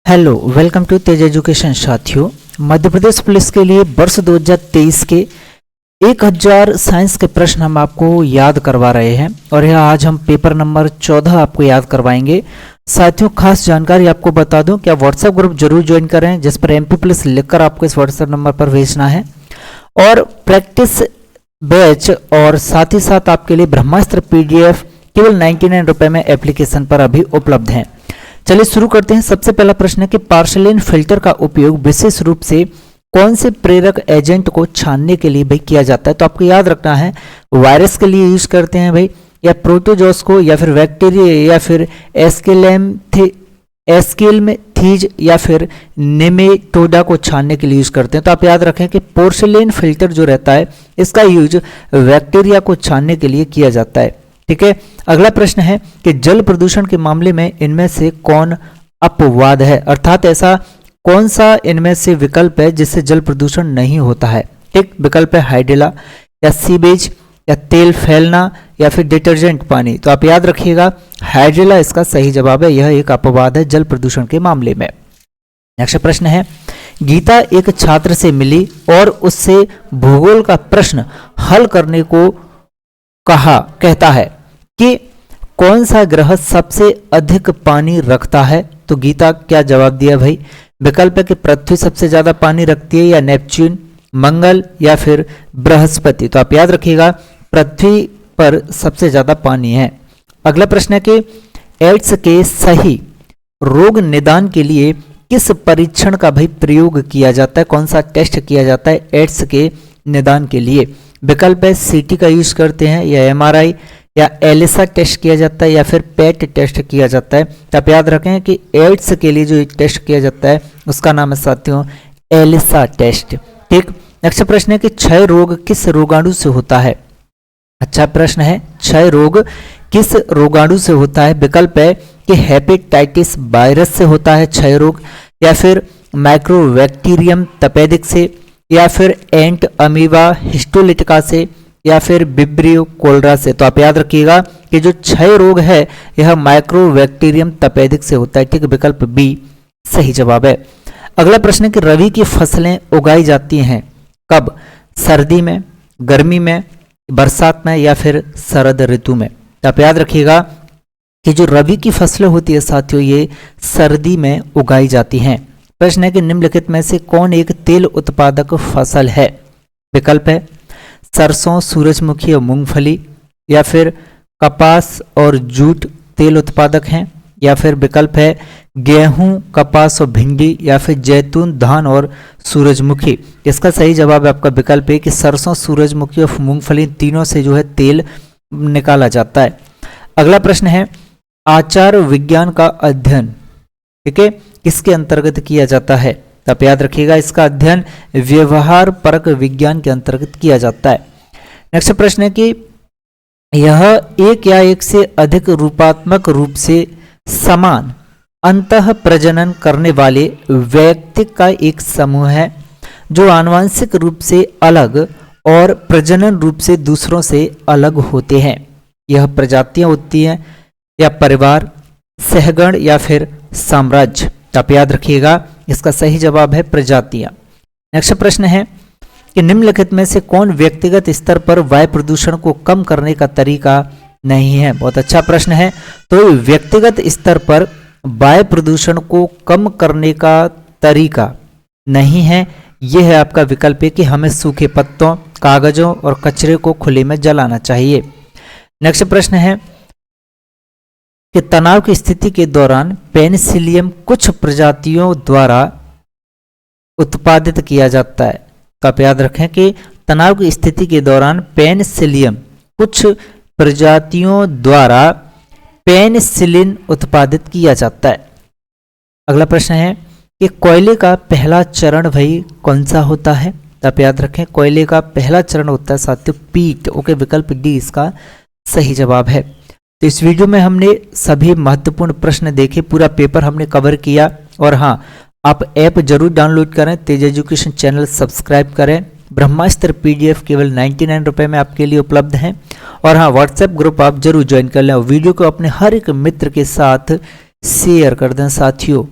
Hello welcome to Tej education. साथियों, मध्य प्रदेश police के लिए वर्ष 2023 के 1000 साइंस के प्रश्न हम आपको याद करवा रहे हैं और यह आज हम पेपर नंबर 14 आपको याद करवाएंगे। साथियों, खास जानकारी आपको बता दूं कि आप व्हाट्सएप ग्रुप जरूर ज्वाइन करें, जिस पर MP पुलिस लिखकर आपको इस व्हाट्सएप नंबर पर भेजना है। और प्रैक्टिस बैच और साथ ही साथ आपके लिए ब्रह्मास्त्र PDF केवल 99 रुपए में एप्लीकेशन पर अभी उपलब्ध है। चलिए शुरू करते हैं। सबसे पहला प्रश्न है कि पार्सलिन फिल्टर का उपयोग विशेष रूप से कौन से प्रेरक एजेंट को छानने के लिए भाई किया जाता है। तो आपको याद रखना है, वायरस के लिए यूज करते हैं भाई, या प्रोटोजोस को, या फिर बैक्टीरिया, या फिर एस्केलमेथीज, या फिर नेमेटोडा को छानने के लिए यूज करते हैं। तो आप याद रखें कि पोर्सिलेन फिल्टर जो रहता है इसका यूज बैक्टीरिया को छानने के लिए किया जाता है। ठीक है। अगला प्रश्न है कि जल प्रदूषण के मामले में इनमें से कौन अपवाद है, अर्थात ऐसा कौन सा इनमें से विकल्प है जिससे जल प्रदूषण नहीं होता है। ठीक, विकल्प है हाइड्रेला, या सीवेज, या तेल फैलना, या फिर डिटर्जेंट पानी। तो आप याद रखिएगा हाइड्रेला इसका सही जवाब है, यह एक अपवाद है जल प्रदूषण के मामले में। नेक्स्ट प्रश्न है, गीता एक छात्र से मिली और उससे भूगोल का प्रश्न हल करने को कहता है कि कौन सा ग्रह सबसे अधिक पानी रखता है। तो गीता क्या जवाब दिया भाई? विकल्प है कि पृथ्वी सबसे ज्यादा पानी रखती है, या नेपच्यून, मंगल, या फिर बृहस्पति। तो आप याद रखिएगा पृथ्वी पर सबसे ज्यादा पानी है। अगला प्रश्न है कि एड्स के सही रोग निदान के लिए किस परीक्षण का भाई प्रयोग किया जाता है, कौन सा टेस्ट किया जाता है एड्स के निदान के लिए। विकल्प है CT का यूज करते हैं, या MRI, या एलिसा टेस्ट किया जाता है, या फिर पेट टेस्ट किया जाता है। तो आप याद रखें कि एड्स के लिए जो टेस्ट किया जाता है उसका नाम है साथियों एलिसा टेस्ट। ठीक। नेक्स्ट प्रश्न है कि क्षय रोग किस रोगाणु से होता है। अच्छा प्रश्न है, क्षय रोग किस रोगाणु से होता है। विकल्प है कि हेपेटाइटिस वायरस से होता है क्षय रोग, या फिर माइक्रोबैक्टीरियम तपेदिक से, या फिर एंट अमीबा हिस्टोलिटिका से, या फिर विब्रियो कोलरा से। तो आप याद रखिएगा कि जो क्षय रोग है यह माइक्रोबैक्टीरियम तपेदिक से होता है। ठीक, विकल्प B सही जवाब है। अगला प्रश्न है कि रबी की फसलें उगाई जाती हैं कब, सर्दी में, गर्मी में, बरसात में, या फिर शरद ऋतु में। तो आप याद रखिएगा कि जो रबी की फसलें होती है साथियों ये सर्दी में उगाई जाती हैं। प्रश्न है कि निम्नलिखित में से कौन एक तेल उत्पादक फसल है। विकल्प है सरसों, सूरजमुखी और मूंगफली, या फिर कपास और जूट तेल उत्पादक हैं, या फिर विकल्प है गेहूं, कपास और भिंडी, या फिर जैतून, धान और सूरजमुखी। इसका सही जवाब है आपका विकल्प है कि सरसों, सूरजमुखी और मूंगफली तीनों से जो है तेल निकाला जाता है। अगला प्रश्न है आचार विज्ञान का अध्ययन, ठीक है, किसके अंतर्गत किया जाता है। तो आप याद रखिएगा इसका अध्ययन व्यवहार परक विज्ञान के अंतर्गत किया जाता है। नेक्स्ट प्रश्न है कि यह एक या एक से अधिक रूपात्मक रूप से समान अंतः प्रजनन करने वाले व्यक्ति का एक समूह है जो आनुवंशिक रूप से अलग और प्रजनन रूप से दूसरों से अलग होते हैं। यह प्रजातियां होती हैं, या परिवार, सहगण, या फिर साम्राज्य। तो आप याद रखिएगा इसका सही जवाब है प्रजातियां। नेक्स्ट प्रश्न है कि निम्नलिखित में से कौन व्यक्तिगत स्तर पर वायु प्रदूषण को कम करने का तरीका नहीं है। बहुत अच्छा प्रश्न है। तो व्यक्तिगत स्तर पर वायु प्रदूषण को कम करने का तरीका नहीं है, यह है आपका विकल्प है कि हमें सूखे पत्तों, कागजों और कचरे को खुले में जलाना चाहिए। नेक्स्ट प्रश्न है कि तनाव की स्थिति के दौरान पेनिसिलियम कुछ प्रजातियों द्वारा उत्पादित किया जाता है। तो आप याद रखें कि तनाव की स्थिति के दौरान पेनिसिलियम कुछ प्रजातियों द्वारा पेनिसिलिन उत्पादित किया जाता है। अगला प्रश्न है कि कोयले का पहला चरण भाई कौन सा होता है। तो आप याद रखें कोयले का पहला चरण होता है साथियों पीट। ओके, विकल्प D इसका सही जवाब है। तो इस वीडियो में हमने सभी महत्वपूर्ण प्रश्न देखे, पूरा पेपर हमने कवर किया। और हाँ, आप ऐप जरूर डाउनलोड करें, तेज एजुकेशन चैनल सब्सक्राइब करें। ब्रह्मास्त्र PDF केवल 99 रुपए में आपके लिए उपलब्ध हैं। और हाँ, व्हाट्सएप ग्रुप आप जरूर ज्वाइन कर लें और वीडियो को अपने हर एक मित्र के साथ शेयर कर दें साथियों।